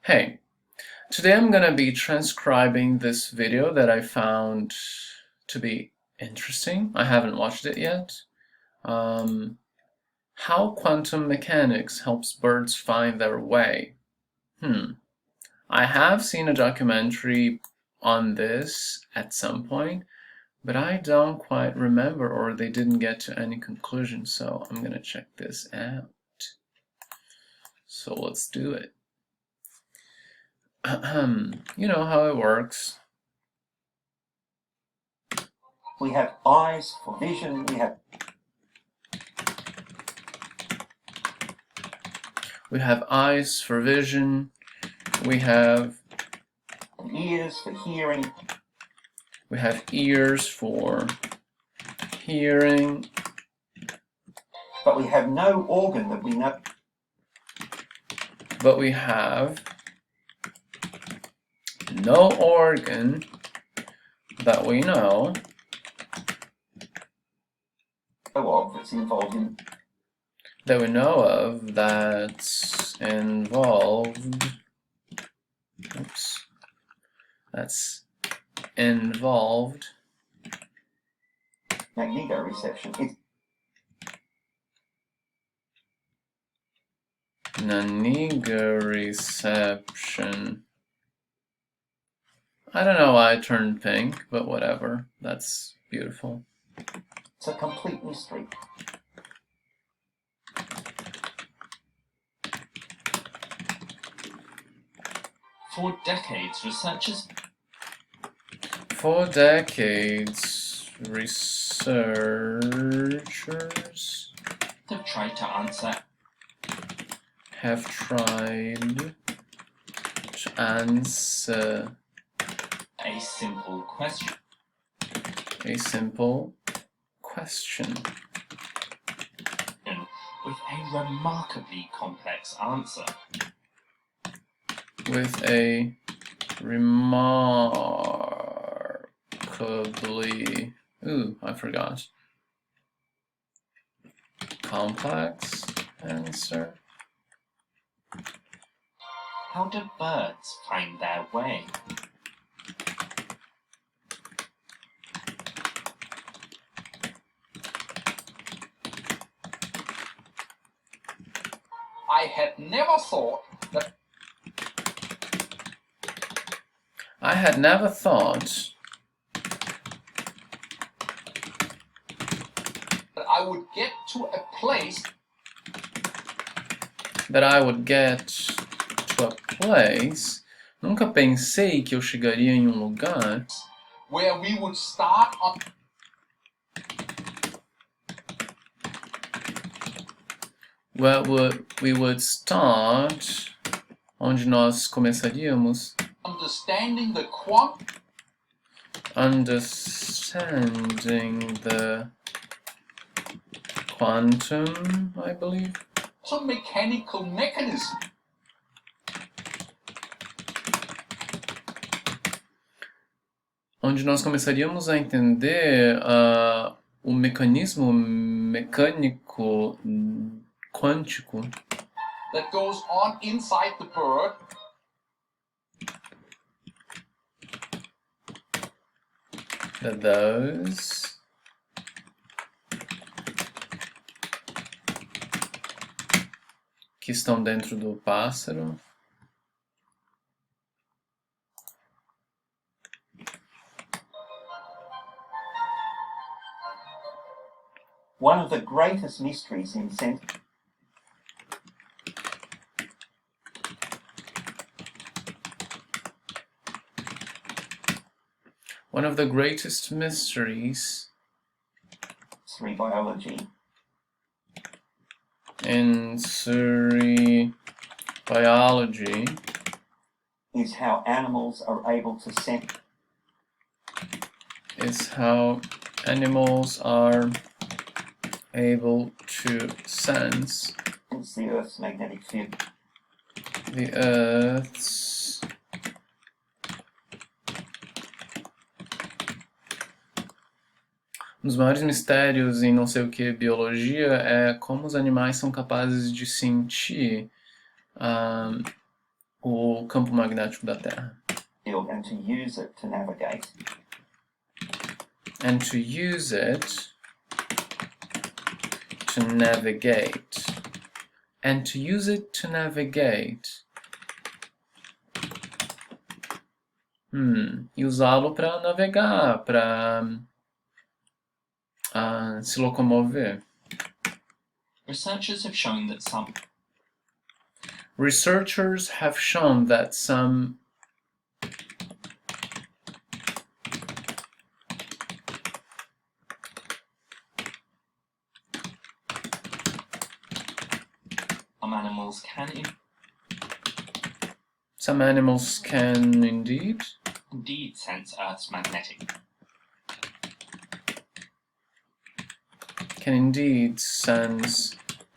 Hey, today I'm gonna be transcribing this video that I found to be interesting. I haven't watched it yet. How quantum mechanics helps birds find their way. I have seen a documentary on this at some point, but I don't quite remember, or they didn't get to any conclusion, so I'm gonna check this out. So let's do it. You know how it works. We have eyes for vision, we have eyes for vision, we have ears for hearing, we have ears for hearing, but we have no organ that we know. But we have no organ that we know Of that's involved in that we know of that's involved. Oops. That's involved magnetoreception. Nanigareception. I don't know why I turned pink, but whatever. That's beautiful. It's a complete mystery. For decades, researchers have tried to answer a simple question. With a remarkably complex answer. With a remarkably, I forgot. Complex answer. How do birds find their way? I had never thought that I would get to a place Nunca pensei que eu chegaria em um lugar where we would start on we would start, onde nós começaríamos, understanding the quantum, I believe. Some mechanical mechanism. Onde nós começaríamos a entender o mecanismo mecânico quântico That goes on inside the bird. Those que estão dentro do pássaro. One of the greatest mysteries in sense. One of the greatest mysteries Biology. In biology is how animals are able to sense. Is how animals are able to sense the Earth's magnetic field. The Earth's Um dos maiores mistérios em não sei o que biologia é como os animais são capazes de sentir o campo magnético da Terra. field and to use it to navigate. And to use it to navigate. And to use it to navigate. E usá-lo para navegar, para se locomover. Researchers have shown that some some animals can indeed sense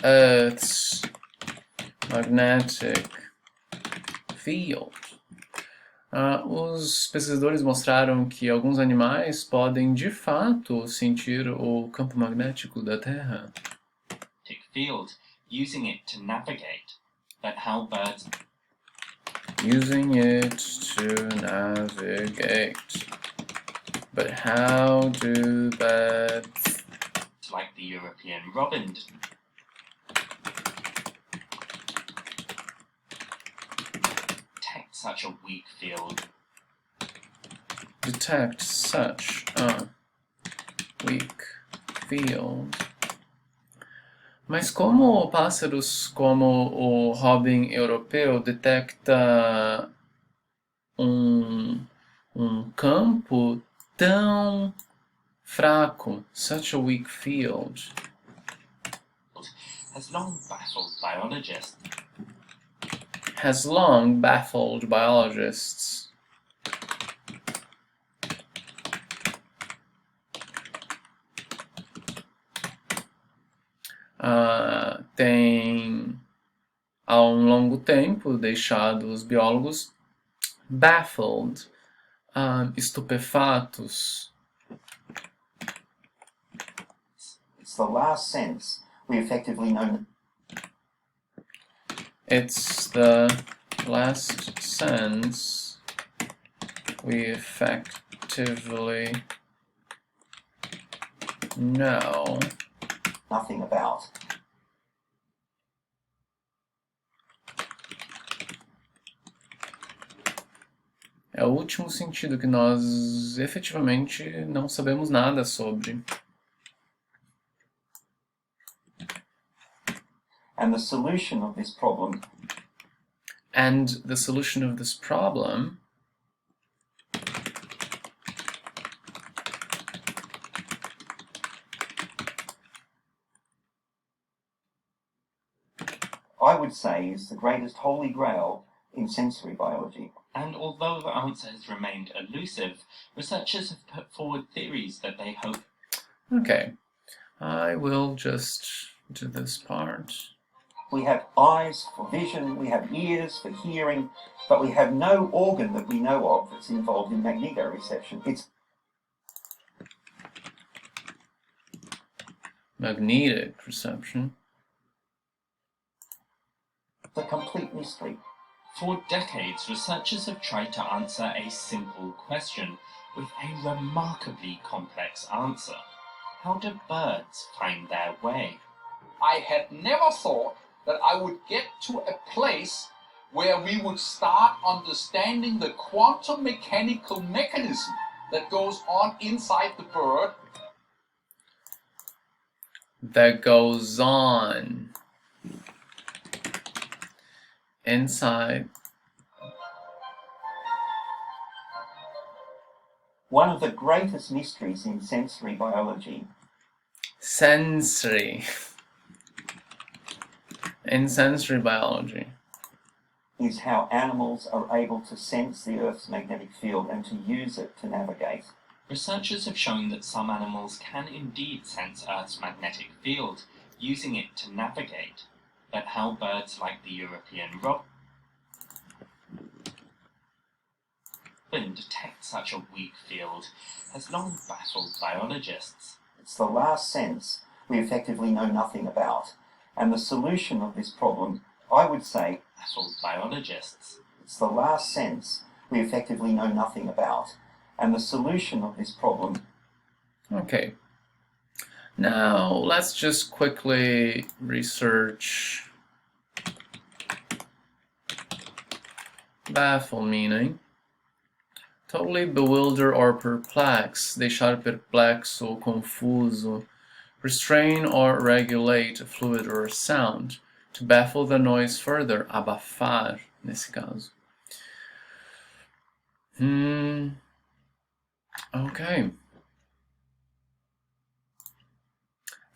Earth's magnetic field. Os pesquisadores mostraram que alguns animais podem de fato sentir o campo magnético da Terra. field, using it to navigate, but how birds Using it to navigate. But how do birds like the European robin detect such a weak field? Detect such a weak field. Mas como pássaros como o robin europeu detecta um campo tão fraco, such a weak field, has long baffled biologists. Tem há um longo tempo deixado os biólogos baffled, estupefatos. It's the last sense we effectively know. It's the last sense we effectively know Nothing about. É o último sentido que nós efetivamente não sabemos nada sobre. And the solution of this problem I would say is the greatest holy grail in sensory biology. And although the answer has remained elusive, researchers have put forward theories that they hope. Okay, I will just do this part. We have eyes for vision, we have ears for hearing, but we have no organ that we know of that's involved in magnetoreception. It's Magnetic reception. a complete mystery. For decades, researchers have tried to answer a simple question with a remarkably complex answer. How do birds find their way? I had never thought that I would get to a place where we would start understanding the quantum mechanical mechanism that goes on inside the bird. That goes on inside. One of the greatest mysteries in sensory biology. In sensory biology. Is how animals are able to sense the Earth's magnetic field and to use it to navigate. Researchers have shown that some animals can indeed sense Earth's magnetic field, using it to navigate, but how birds like the European robin detect such a weak field has long baffled biologists. It's the last sense we effectively know nothing about, and the solution of this problem, I would say, Baffled biologists. It's the last sense we effectively know nothing about. And the solution of this problem... Okay. Now, let's just quickly research baffle meaning. Totally bewilder or perplex, deixar perplexo, confuso. Restrain or regulate a fluid or sound. To baffle the noise further, abafar, nesse caso. Okay.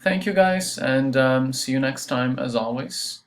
Thank you guys, and see you next time as always.